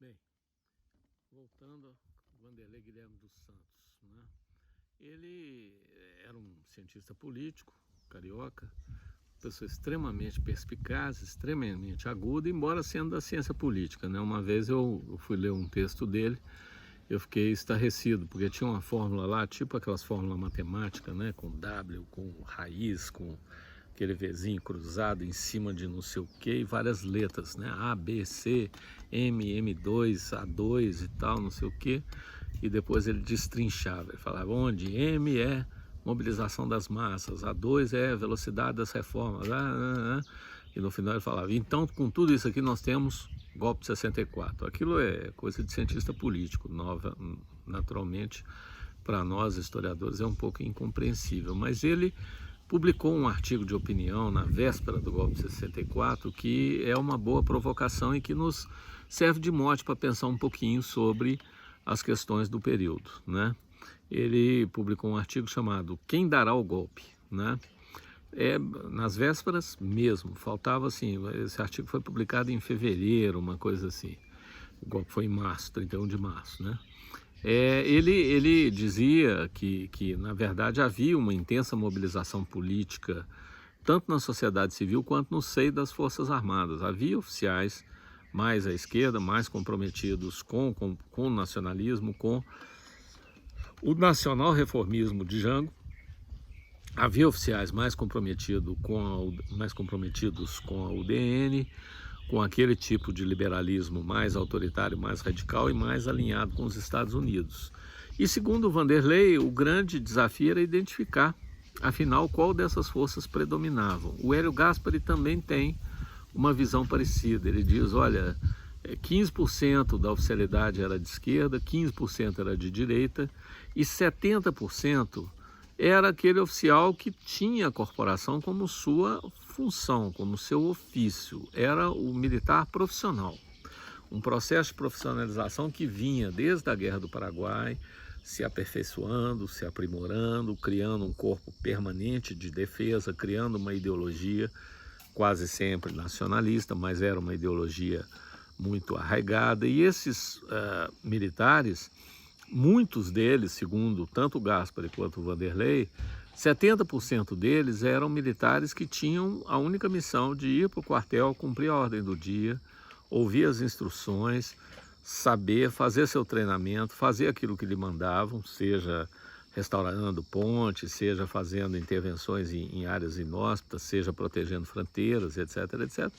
Bem, voltando ao Wanderley Guilherme dos Santos, né? Ele era um cientista político, carioca, pessoa extremamente perspicaz, extremamente aguda, embora sendo da ciência política, né? Uma vez eu fui ler um texto dele, eu fiquei estarrecido, porque tinha uma fórmula lá, tipo aquelas fórmulas matemáticas, né? Com W, com raiz, com aquele Vzinho cruzado em cima de não sei o que, e várias letras, né? A, B, C, M, M2, A2 e tal, não sei o que. E depois ele destrinchava, ele falava onde M é mobilização das massas, A2 é velocidade das reformas, e no final ele falava, então com tudo isso aqui nós temos golpe de 64. Aquilo é coisa de cientista político, nova, naturalmente, para nós historiadores é um pouco incompreensível, mas ele publicou um artigo de opinião na véspera do golpe de 64 que é uma boa provocação e que nos serve de mote para pensar um pouquinho sobre as questões do período, né? Ele publicou um artigo chamado Quem Dará o Golpe, né? Nas vésperas mesmo, faltava assim, esse artigo foi publicado em fevereiro, uma coisa assim, o golpe foi em março, 31 de março, né? Ele dizia que, na verdade, havia uma intensa mobilização política, tanto na sociedade civil quanto no seio das Forças Armadas. Havia oficiais mais à esquerda, mais comprometidos com o nacionalismo, com o nacional-reformismo de Jango. Havia oficiais mais comprometidos com a UDN, com aquele tipo de liberalismo mais autoritário, mais radical e mais alinhado com os Estados Unidos. E segundo Wanderley, o grande desafio era identificar, afinal, qual dessas forças predominavam. O Hélio Gaspari também tem uma visão parecida. Ele diz, olha, 15% da oficialidade era de esquerda, 15% era de direita e 70% era aquele oficial que tinha a corporação como sua função, como seu ofício, era o militar profissional. Um processo de profissionalização que vinha desde a Guerra do Paraguai, se aperfeiçoando, se aprimorando, criando um corpo permanente de defesa, criando uma ideologia quase sempre nacionalista, mas era uma ideologia muito arraigada. E esses militares, muitos deles, segundo tanto o Gaspari quanto o Wanderley, 70% deles eram militares que tinham a única missão de ir para o quartel, cumprir a ordem do dia, ouvir as instruções, saber, fazer seu treinamento, fazer aquilo que lhe mandavam, seja restaurando pontes, seja fazendo intervenções em áreas inóspitas, seja protegendo fronteiras, etc, etc.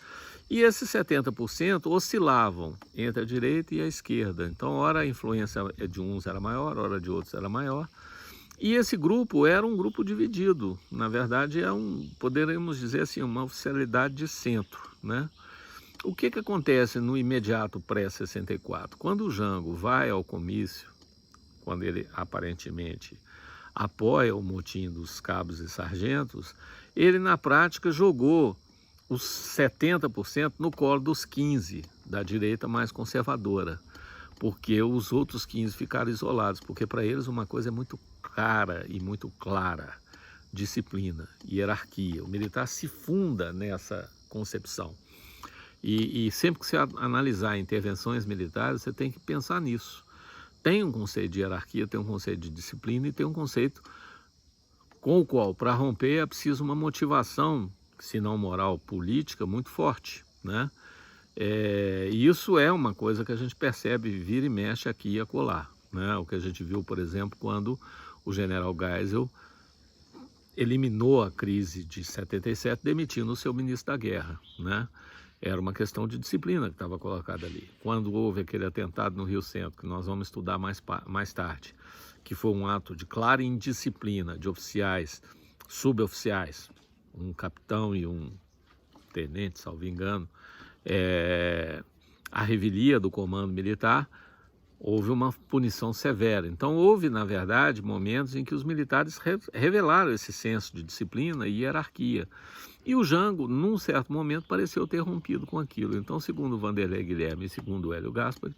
E esses 70% oscilavam entre a direita e a esquerda. Então, ora a influência de uns era maior, ora de outros era maior. E esse grupo era um grupo dividido. Na verdade, poderíamos dizer assim, uma oficialidade de centro, né? O que acontece no imediato pré-64? Quando o Jango vai ao comício, quando ele aparentemente apoia o motim dos cabos e sargentos, ele na prática jogou os 70% no colo dos 15% da direita mais conservadora, porque os outros 15% ficaram isolados, porque para eles uma coisa é muito cara e muito clara, disciplina, hierarquia. O militar se funda nessa concepção. E sempre que você analisar intervenções militares, você tem que pensar nisso. Tem um conceito de hierarquia, tem um conceito de disciplina e tem um conceito com o qual, para romper, é preciso uma motivação, se não moral, política, muito forte, né? E isso é uma coisa que a gente percebe, vira e mexe aqui e acolá, né? O que a gente viu, por exemplo, quando o general Geisel eliminou a crise de 77, demitindo o seu ministro da guerra, né? Era uma questão de disciplina que estava colocada ali. Quando houve aquele atentado no Rio Centro, que nós vamos estudar mais tarde, que foi um ato de clara indisciplina de oficiais, suboficiais, um capitão e um tenente, salvo engano, a revelia do comando militar, houve uma punição severa. Então houve, na verdade, momentos em que os militares revelaram esse senso de disciplina e hierarquia. E o Jango, num certo momento, pareceu ter rompido com aquilo. Então, segundo Wanderley Guilherme e segundo Hélio Gaspari,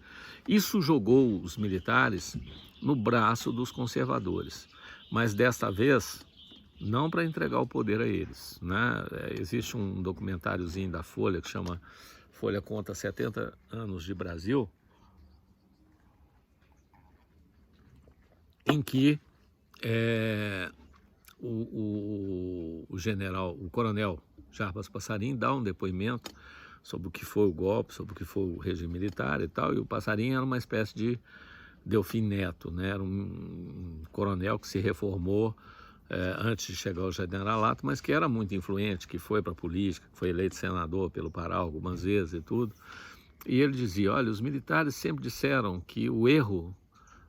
isso jogou os militares no braço dos conservadores. Mas desta vez, não para entregar o poder a eles, né? Existe um documentáriozinho da Folha que chama Folha Conta 70 Anos de Brasil, em que o coronel Jarbas Passarinho dá um depoimento sobre o que foi o golpe, sobre o que foi o regime militar e tal, e o Passarinho era uma espécie de Delfim Neto, né? Era um coronel que se reformou antes de chegar ao generalato, mas que era muito influente, que foi para a política, que foi eleito senador pelo Pará algumas vezes e tudo. E ele dizia, olha, os militares sempre disseram que o erro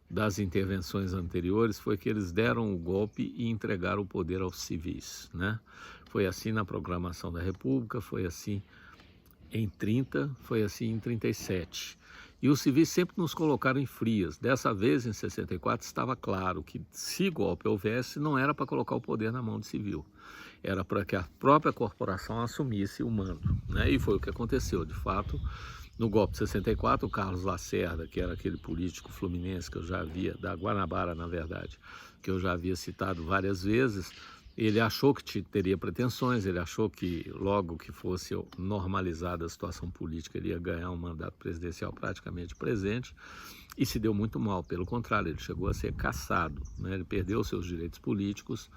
das intervenções anteriores foi que eles deram o golpe e entregaram o poder aos civis, né? Foi assim na proclamação da República, foi assim em 30, foi assim em 37. E os civis sempre nos colocaram em frias. Dessa vez, em 64, estava claro que se golpe houvesse, não era para colocar o poder na mão do civil. Era para que a própria corporação assumisse o mando, né? E foi o que aconteceu. De fato, no golpe de 64, o Carlos Lacerda, que era aquele político fluminense que eu já havia, da Guanabara, na verdade, que eu já havia citado várias vezes, ele achou que teria pretensões, ele achou que logo que fosse normalizada a situação política, ele ia ganhar um mandato presidencial praticamente presente, e se deu muito mal. Pelo contrário, ele chegou a ser cassado, né? Ele perdeu seus direitos políticos,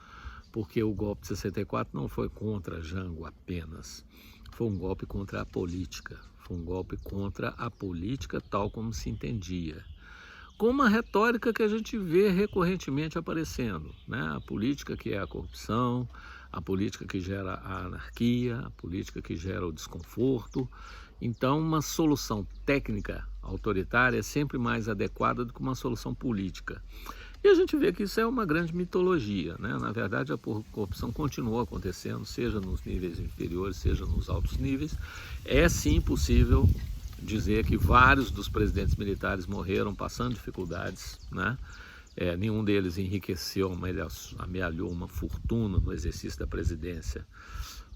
porque o golpe de 64 não foi contra Jango apenas, foi um golpe contra a política, foi um golpe contra a política tal como se entendia, com uma retórica que a gente vê recorrentemente aparecendo, né? A política que é a corrupção, a política que gera a anarquia, a política que gera o desconforto. Então, uma solução técnica autoritária é sempre mais adequada do que uma solução política. E a gente vê que isso é uma grande mitologia, né? Na verdade, a corrupção continua acontecendo, seja nos níveis inferiores, seja nos altos níveis. É sim possível dizer que vários dos presidentes militares morreram passando dificuldades, né? Nenhum deles enriqueceu, amealhou uma fortuna no exercício da presidência,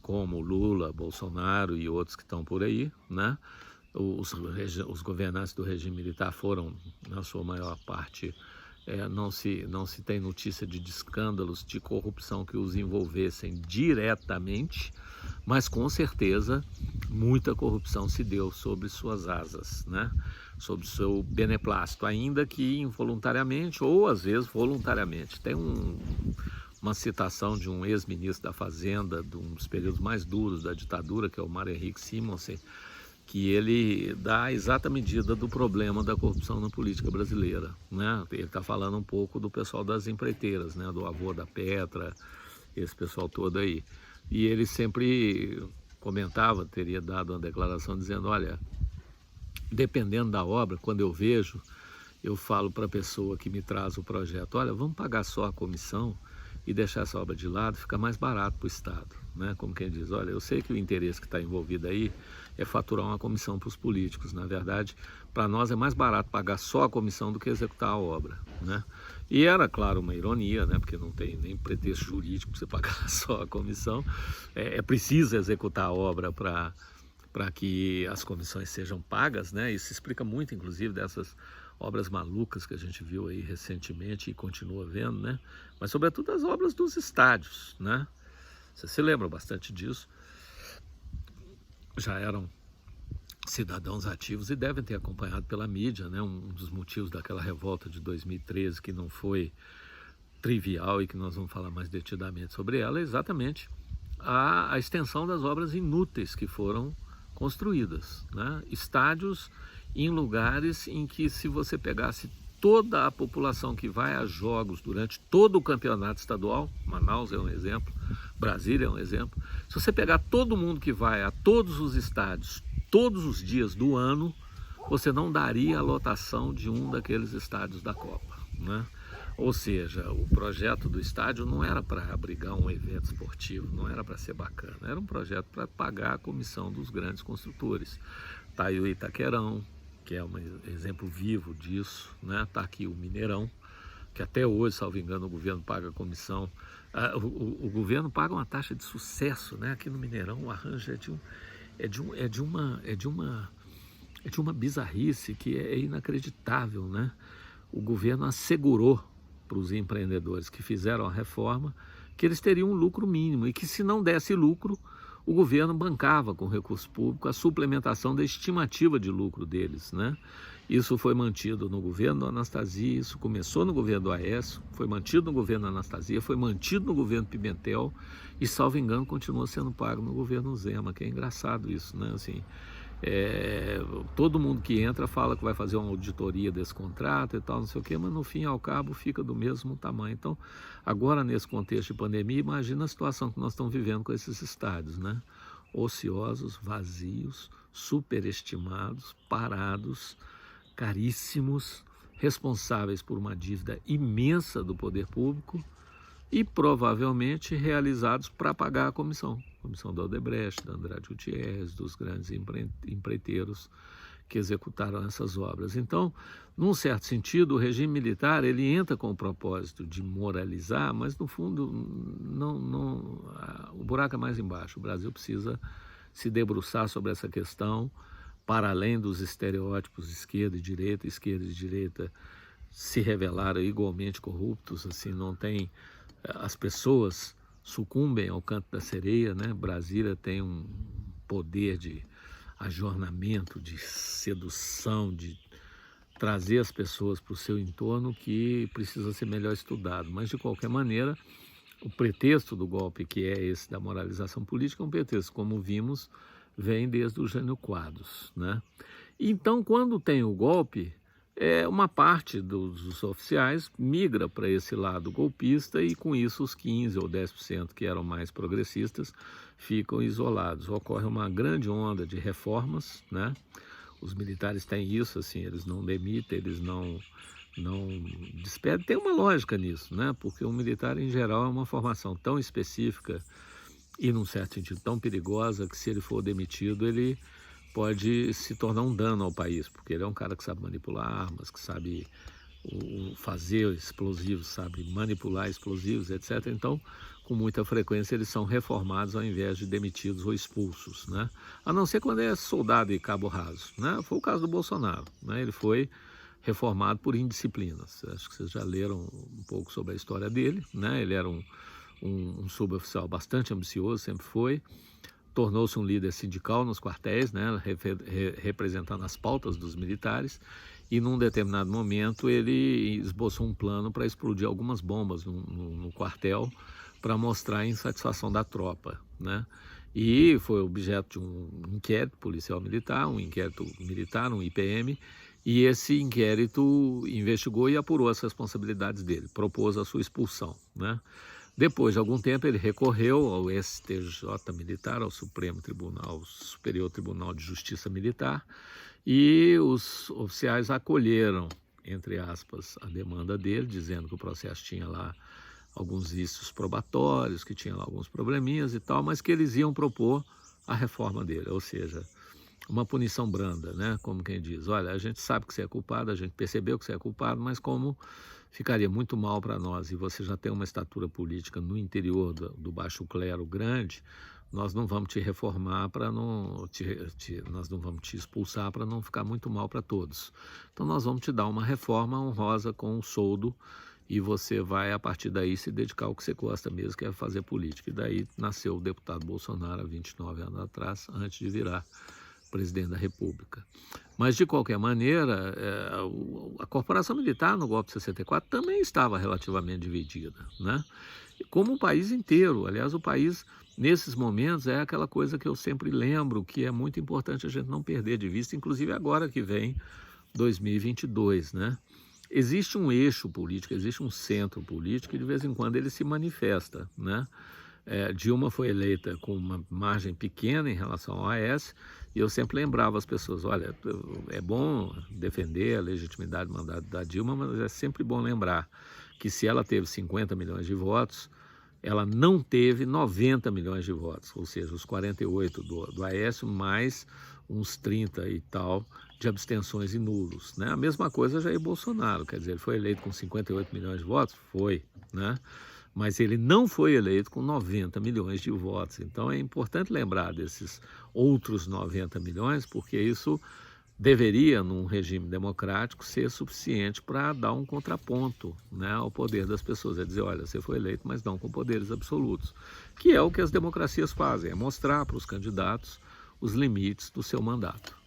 como Lula, Bolsonaro e outros que estão por aí, né? Os governantes do regime militar foram, na sua maior parte, não se tem notícia de escândalos de corrupção que os envolvessem diretamente, mas com certeza muita corrupção se deu sobre suas asas, né? Sob seu beneplácito, ainda que involuntariamente ou às vezes voluntariamente. Tem uma citação de um ex-ministro da Fazenda, de um dos períodos mais duros da ditadura, que é o Mário Henrique Simonsen, que ele dá a exata medida do problema da corrupção na política brasileira, né? Ele está falando um pouco do pessoal das empreiteiras, né? Do avô da Petra, esse pessoal todo aí. E ele sempre comentava, teria dado uma declaração dizendo, olha, dependendo da obra, quando eu vejo, eu falo para a pessoa que me traz o projeto, olha, vamos pagar só a comissão e deixar essa obra de lado, fica mais barato para o Estado, né? Como quem diz, olha, eu sei que o interesse que está envolvido aí é faturar uma comissão para os políticos. Na verdade, para nós é mais barato pagar só a comissão do que executar a obra, né? E era, claro, uma ironia, né? Porque não tem nem pretexto jurídico para você pagar só a comissão. É preciso executar a obra para que as comissões sejam pagas, né? Isso explica muito, inclusive, dessas obras malucas que a gente viu aí recentemente e continua vendo, né? Mas sobretudo as obras dos estádios, né? Você se lembra bastante disso. Já eram cidadãos ativos e devem ter acompanhado pela mídia, né? Um dos motivos daquela revolta de 2013 que não foi trivial e que nós vamos falar mais detidamente sobre ela, é exatamente a extensão das obras inúteis que foram construídas, né? Estádios em lugares em que, se você pegasse toda a população que vai a jogos durante todo o campeonato estadual, Manaus é um exemplo, Brasília é um exemplo, se você pegar todo mundo que vai a todos os estádios, todos os dias do ano, você não daria a lotação de um daqueles estádios da Copa, né? Ou seja, o projeto do estádio não era para abrigar um evento esportivo, não era para ser bacana, era um projeto para pagar a comissão dos grandes construtores. Está aí o Itaquerão, que é um exemplo vivo disso, né? Está aqui o Mineirão, que até hoje, salvo engano, o governo paga a comissão. O governo paga uma taxa de sucesso, né? Aqui no Mineirão o arranjo é de uma bizarrice que é inacreditável, né? O governo assegurou para os empreendedores que fizeram a reforma que eles teriam um lucro mínimo e que, se não desse lucro, o governo bancava com recurso público a suplementação da estimativa de lucro deles, né? Isso foi mantido no governo do Anastasia, isso começou no governo do Aécio, foi mantido no governo do Anastasia, foi mantido no governo Pimentel e, salvo engano, continua sendo pago no governo Zema, que é engraçado isso, né? Assim, todo mundo que entra fala que vai fazer uma auditoria desse contrato e tal, não sei o quê, mas no fim e ao cabo fica do mesmo tamanho. Então, agora nesse contexto de pandemia, imagina a situação que nós estamos vivendo com esses estádios, né? Ociosos, vazios, superestimados, parados, caríssimos, responsáveis por uma dívida imensa do poder público e provavelmente realizados para pagar a comissão da Odebrecht, da Andrade Gutierrez, dos grandes empreiteiros que executaram essas obras. Então, num certo sentido, o regime militar ele entra com o propósito de moralizar, mas no fundo o buraco é mais embaixo. O Brasil precisa se debruçar sobre essa questão, para além dos estereótipos de esquerda e direita se revelaram igualmente corruptos, assim, não tem, as pessoas sucumbem ao canto da sereia, né? Brasília tem um poder de ajornamento, de sedução, de trazer as pessoas para o seu entorno que precisa ser melhor estudado, mas de qualquer maneira o pretexto do golpe, que é esse da moralização política, é um pretexto, como vimos, vem desde o Jânio Quadros, né? Então, quando tem o golpe, uma parte dos oficiais migra para esse lado golpista e com isso os 15% ou 10% que eram mais progressistas ficam isolados. Ocorre uma grande onda de reformas, né? Os militares têm isso, assim, eles não demitem, eles não despedem. Tem uma lógica nisso, né? Porque o militar, em geral, é uma formação tão específica e, num certo sentido, tão perigosa que, se ele for demitido, ele pode se tornar um dano ao país, porque ele é um cara que sabe manipular armas, que sabe fazer explosivos, sabe manipular explosivos, etc. Então, com muita frequência, eles são reformados ao invés de demitidos ou expulsos, né? A não ser quando é soldado e cabo raso, né? Foi o caso do Bolsonaro, né? Ele foi reformado por indisciplinas. Acho que vocês já leram um pouco sobre a história dele, né? Ele era um suboficial bastante ambicioso, sempre foi, tornou-se um líder sindical nos quartéis, né, representando as pautas dos militares, e num determinado momento ele esboçou um plano para explodir algumas bombas no quartel para mostrar a insatisfação da tropa, né? E foi objeto de um inquérito policial militar, um inquérito militar, um IPM, e esse inquérito investigou e apurou as responsabilidades dele, propôs a sua expulsão, né? Depois de algum tempo, ele recorreu ao STJ militar, ao Superior Tribunal de Justiça Militar, e os oficiais acolheram, entre aspas, a demanda dele, dizendo que o processo tinha lá alguns vícios probatórios, que tinha lá alguns probleminhas e tal, mas que eles iam propor a reforma dele, ou seja, uma punição branda, né? Como quem diz, olha, a gente sabe que você é culpado, a gente percebeu que você é culpado, mas como ficaria muito mal para nós e você já tem uma estatura política no interior do baixo clero grande, nós não vamos te reformar para não nós não vamos te expulsar para não ficar muito mal para todos. Então nós vamos te dar uma reforma honrosa com um soldo e você vai, a partir daí, se dedicar ao que você gosta mesmo, que é fazer política. E daí nasceu o deputado Bolsonaro há 29 anos atrás, antes de virar presidente da República. Mas, de qualquer maneira, a corporação militar no golpe de 64 também estava relativamente dividida, né? Como o país inteiro. Aliás, o país, nesses momentos, é aquela coisa que eu sempre lembro, que é muito importante a gente não perder de vista, inclusive agora que vem 2022, né? Existe um eixo político, existe um centro político e de vez em quando ele se manifesta, né? Dilma foi eleita com uma margem pequena em relação ao Aécio, e eu sempre lembrava as pessoas, olha, é bom defender a legitimidade do mandato da Dilma, mas é sempre bom lembrar que se ela teve 50 milhões de votos, ela não teve 90 milhões de votos, ou seja, os 48 do Aécio, mais uns 30 e tal de abstenções e nulos, né? A mesma coisa Jair Bolsonaro, quer dizer, ele foi eleito com 58 milhões de votos? Foi, né? Mas ele não foi eleito com 90 milhões de votos. Então é importante lembrar desses outros 90 milhões, porque isso deveria, num regime democrático, ser suficiente para dar um contraponto, né, ao poder das pessoas. É dizer, olha, você foi eleito, mas não com poderes absolutos. Que é o que as democracias fazem, é mostrar para os candidatos os limites do seu mandato.